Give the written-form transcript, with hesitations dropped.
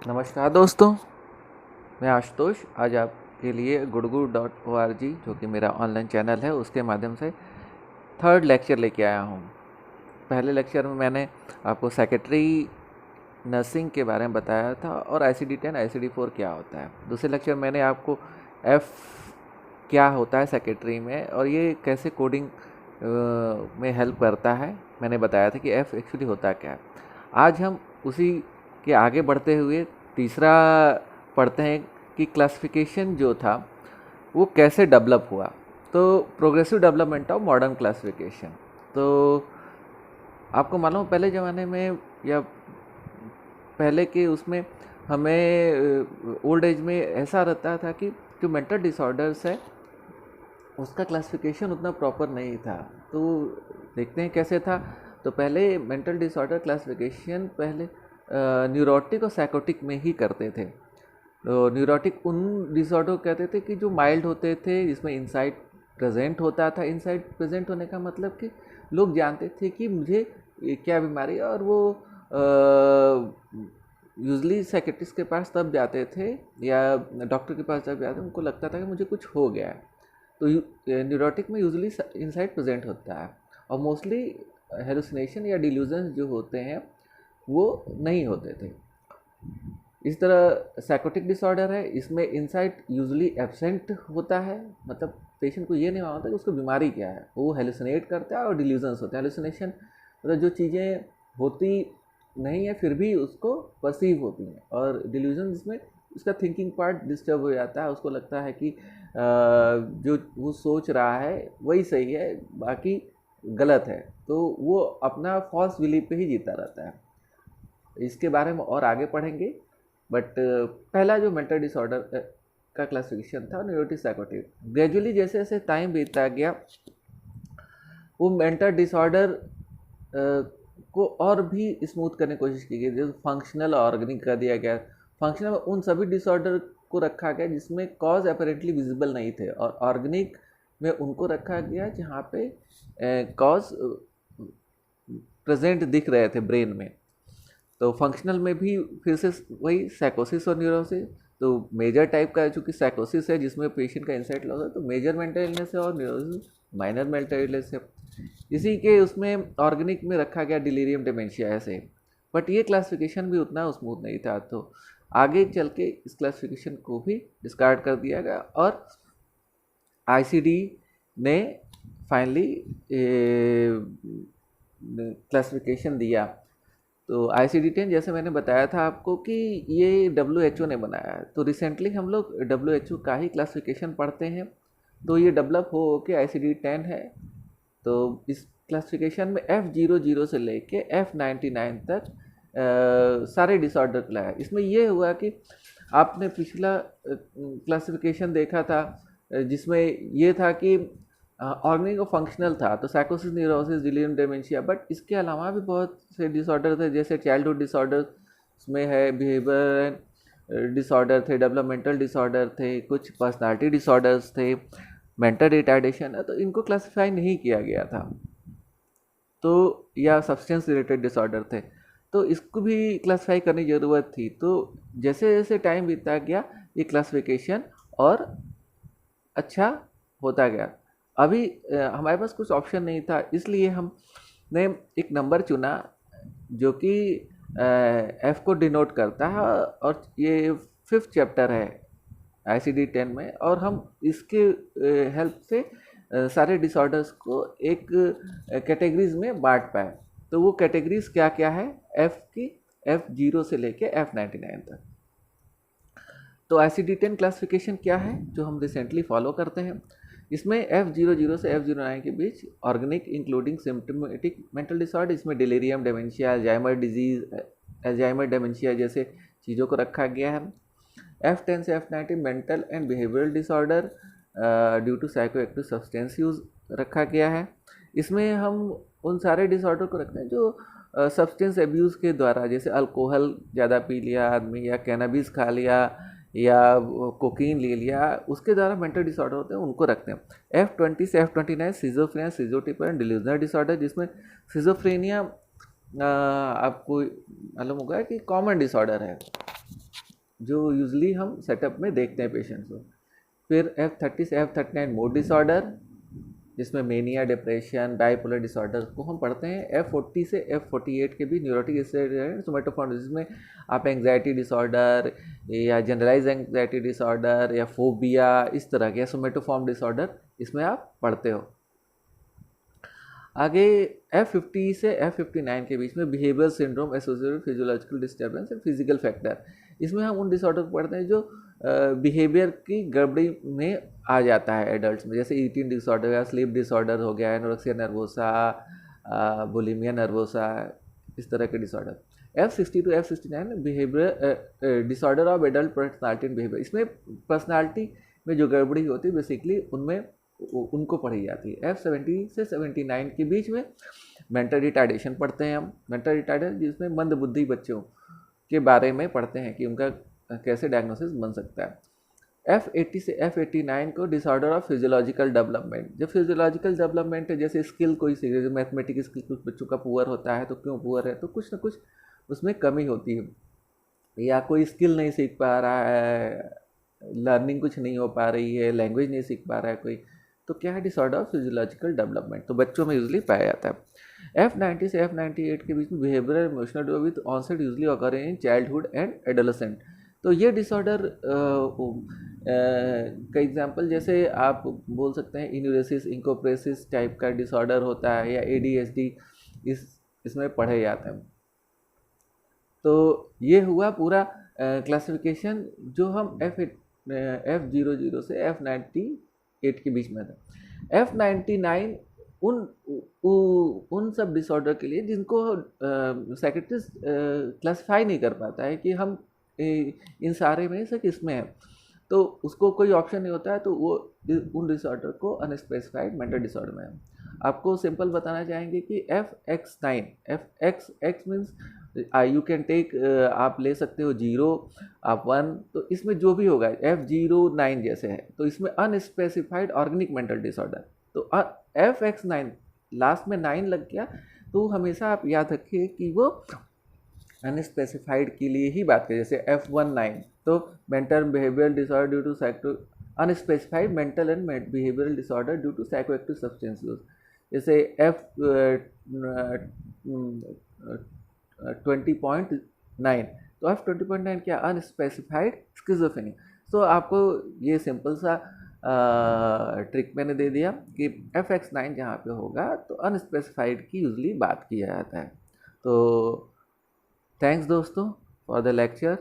नमस्कार दोस्तों, मैं आशुतोष आज आपके लिए गुड़गुड़.org जो कि मेरा ऑनलाइन चैनल है उसके माध्यम से थर्ड लेक्चर लेके आया हूँ। पहले लेक्चर में मैंने आपको सेक्रेटरी नर्सिंग के बारे में बताया था और ICD-10 ICD-4 क्या होता है। दूसरे लेक्चर मैंने आपको F क्या होता है सेक्रेटरी में और ये कैसे कोडिंग में हेल्प करता है मैंने बताया था कि F एक्चुअली होता क्या है। आज हम उसी के आगे बढ़ते हुए तीसरा पढ़ते हैं कि क्लासिफिकेशन जो था वो कैसे डेवलप हुआ। तो progressive development of modern classification. तो आपको मालूम पहले ज़माने में या पहले के उसमें हमें ओल्ड एज में ऐसा रहता था कि जो मेंटल डिसऑर्डर्स है उसका क्लासिफिकेशन उतना प्रॉपर नहीं था। तो देखते हैं कैसे था। तो पहले मेंटल डिसऑर्डर क्लासिफिकेशन पहले न्यूरोटिक और साइकोटिक में ही करते थे। तो न्यूरोटिक उन डिसऑर्डर को कहते थे कि जो माइल्ड होते थे, जिसमें इंसाइट प्रेजेंट होता था। इंसाइट प्रेजेंट होने का मतलब कि लोग जानते थे कि मुझे क्या बीमारी है, और वो यूजली साइकेट्रिस्ट के पास तब जाते थे या डॉक्टर के पास जब जाते उनको लगता था कि मुझे कुछ हो गया है। तो न्यूरोटिक में यूजली इंसाइट प्रेजेंट होता है और मोस्टली हेलुसिनेशन या डिल्यूजन जो होते हैं वो नहीं होते थे। इस तरह साइकोटिक डिसऑर्डर है, इसमें इंसाइट यूजली एब्सेंट होता है, मतलब पेशेंट को ये नहीं मालूम होता कि उसको बीमारी क्या है, वो हेलुसिनेट करता है और डिल्यूजन्स होते हैं। हेलुसिनेशन मतलब जो चीज़ें होती नहीं है फिर भी उसको परसीव होती हैं, और डिल्यूजन जिसमें उसका थिंकिंग पार्ट डिस्टर्ब हो जाता है, उसको लगता है कि जो वो सोच रहा है वही सही है, बाकी गलत है, तो वो अपना फॉल्स बिलीफ पे ही जीता रहता है। इसके बारे में और आगे पढ़ेंगे। बट पहला जो मेंटल डिसऑर्डर का क्लासिफिकेशन था न्यूरोटिक साइकोटिक। ग्रेजुअली जैसे जैसे टाइम बीतता गया वो मेंटल डिसऑर्डर को और भी स्मूथ करने की कोशिश की गई, जैसे फंक्शनल ऑर्गेनिक कर दिया गया। फंक्शनल उन सभी डिसऑर्डर को रखा गया जिसमें कॉज अपेरेंटली विजिबल नहीं थे, और ऑर्गेनिक में उनको रखा गया जहाँ पे कॉज प्रेजेंट दिख रहे थे ब्रेन में। तो फंक्शनल में भी फिर से वही साइकोसिस और न्यूरोसिस। तो मेजर टाइप का चूँकि साइकोसिस है जिसमें पेशेंट का इंसाइट लॉस है, तो मेजर मेंटल इलनेस है, और न्यूरोसिस माइनर मेंटल इलनेस है। इसी के उसमें ऑर्गेनिक में रखा गया डिलीरियम डेमेंशिया ऐसे। बट ये क्लासिफिकेशन भी उतना स्मूथ नहीं था, तो आगे चल के इस क्लासिफिकेशन को भी डिस्कार्ड कर दिया गया और ICD ने फाइनली क्लासिफिकेशन दिया। तो ICD-10 जैसे मैंने बताया था आपको कि ये WHO ने बनाया है। तो रिसेंटली हम लोग WHO का ही क्लासिफिकेशन पढ़ते हैं, तो ये डेवलप हो के ICD-10 है। तो इस क्लासिफिकेशन में F00 से लेके F99 तक सारे डिसऑर्डर का है। इसमें ये हुआ कि आपने पिछला क्लासिफिकेशन देखा था जिसमें ये था कि ऑर्गेनिक और फंक्शनल था, तो साइकोसिस, न्यूरोसिस, डिलीरियम डेमेंशिया। बट इसके अलावा भी बहुत से डिसऑर्डर थे, जैसे चाइल्डहुड डिसऑर्डर में है, बिहेवियर डिसऑर्डर थे, डेवलपमेंटल डिसऑर्डर थे, कुछ पर्सनालिटी डिसऑर्डर्स थे, मेंटल रिटार्डेशन है, तो इनको क्लासिफाई नहीं किया गया था। तो या सब्सटेंस रिलेटेड डिसऑर्डर थे, तो इसको भी क्लासिफाई करने की ज़रूरत थी। तो जैसे जैसे टाइम बीतता गया ये क्लासिफिकेशन और अच्छा होता गया। अभी हमारे पास कुछ ऑप्शन नहीं था, इसलिए हमने एक नंबर चुना जो कि F को डिनोट करता है, और ये 5th चैप्टर है ICD-10 में, और हम इसके हेल्प से सारे डिसऑर्डर्स को एक कैटेगरीज में बांट पाए। तो वो कैटेगरीज क्या क्या है F की, F0 से लेके F99 तक। तो ICD-10 क्लासिफिकेशन क्या है जो हम रिसेंटली फॉलो करते हैं, इसमें F00 से F09 के बीच organic including symptomatic mental disorder, इसमें delirium dementia, Alzheimer disease, Alzheimer dementia जैसे चीज़ों को रखा गया है। F10 से F19 mental and behavioural disorder due to psychoactive substance use रखा गया है। इसमें हम उन सारे डिसऑर्डर को रखते हैं जो सब्सटेंस एब्यूज़ के द्वारा, जैसे अल्कोहल ज़्यादा पी लिया आदमी, या कैनबिस खा लिया, या कोकीन ले लिया, उसके द्वारा मेंटल डिसऑर्डर होते हैं, उनको रखते हैं। F20 से F29 schizophrenia, schizotypal and delusional disorder, जिसमें सिजोफ्रेनिया आपको मालूम होगा कि कॉमन डिसऑर्डर है। जो यूजली हम सेटअप में देखते हैं पेशेंट्स को। फिर F30 से F39 मूड डिसऑर्डर, जिसमें मेनिया, डिप्रेशन, बाइपोलर डिसऑर्डर को हम पढ़ते हैं। F40 से F48 के भी न्यूरोटिक सोमेटोफॉर्म, जिसमें आप एंग्जाइटी डिसऑर्डर या जनरलाइज एंग्जाइटी डिसऑर्डर या फोबिया, इस तरह के सोमेटोफॉर्म डिसऑर्डर इसमें आप पढ़ते हो। आगे F50 से F59 के बीच में behaviour syndrome associated physiological disturbance and physical factor, इसमें हम उन डिसऑर्डर को पढ़ते हैं जो बिहेवियर की गड़बड़ी में आ जाता है एडल्ट्स में, जैसे ईटिंग डिसऑर्डर या स्लीप डिसऑर्डर हो गया, एनोरेक्सिया नर्वोसा, बुलिमिया नर्वोसा, इस तरह के disorder. F60 to F69 behaviour disorder of adult personality and behaviour, इसमें पर्सनालिटी में जो गड़बड़ी होती है बेसिकली उनमें उनको पढ़ी जाती है। F70 से 79 के बीच में मेंटल रिटार्डेशन पढ़ते हैं हम। मेंटल रिटार्डेशन जिसमें मंद बुद्धि बच्चों के बारे में पढ़ते हैं कि उनका कैसे डायग्नोसिस बन सकता है। F80 से F89 को डिसऑर्डर ऑफ फिजियोलॉजिकल डेवलपमेंट, जब फिजियोलॉजिकल डेवलपमेंट है, जैसे स्किल कोई सीखे, मैथमेटिक्स स्किल कुछ बच्चों का पुअर होता है, तो क्यों पुअर है, तो कुछ ना कुछ उसमें कमी होती है, या कोई स्किल नहीं सीख पा रहा है, लर्निंग कुछ नहीं हो पा रही है, लैंग्वेज नहीं सीख पा रहा है कोई, तो क्या है डिसऑर्डर ऑफ फिजियोलॉजिकल डेवलपमेंट, तो बच्चों में यूजली पाया जाता है। F90 से F98 के बीच में behavioural emotional with onset usually occur in childhood and adolescent, तो ये डिसऑर्डर का एग्जांपल जैसे आप बोल सकते हैं इन्यूरेसिस, इंकोप्रेसिस टाइप का डिसऑर्डर होता है, या ADHD इसमें पढ़े जाते हैं। तो ये हुआ पूरा क्लासिफिकेशन जो हम F00 से F98 के बीच में था। F99 उन सब डिसऑर्डर के लिए जिनको साइकियाट्रिस्ट क्लासिफाई नहीं कर पाता है कि हम इन सारे में से किस में है, तो उसको कोई ऑप्शन नहीं होता है, तो वो उन डिसऑर्डर को अनस्पेसिफाइड मेंटल डिसऑर्डर में है। आपको सिंपल बताना चाहेंगे कि F9 X means you can take, आप ले सकते हो 0, आप 1, तो इसमें जो भी होगा F09 जैसे है, तो इसमें अनस्पेसिफाइड ऑर्गेनिक मेंटल डिसऑर्डर, तो F9 लास्ट में 9 लग गया, तो हमेशा आप याद रखिए कि वो अनस्पेसिफाइड के लिए ही बात करें। जैसे F19 तो mental behavioural disorder due to psycho, unspecified mental and behavioural disorder due to psychoactive substance use. जैसे F20.9, तो F20.9 क्या, अनस्पेसिफाइड स्किज़ोफ्रेनिया। तो आपको ये सिंपल सा ट्रिक मैंने दे दिया कि F9 जहाँ पे होगा तो अनस्पेसिफाइड की यूजली बात किया जाता है। तो थैंक्स दोस्तों फॉर द लेक्चर।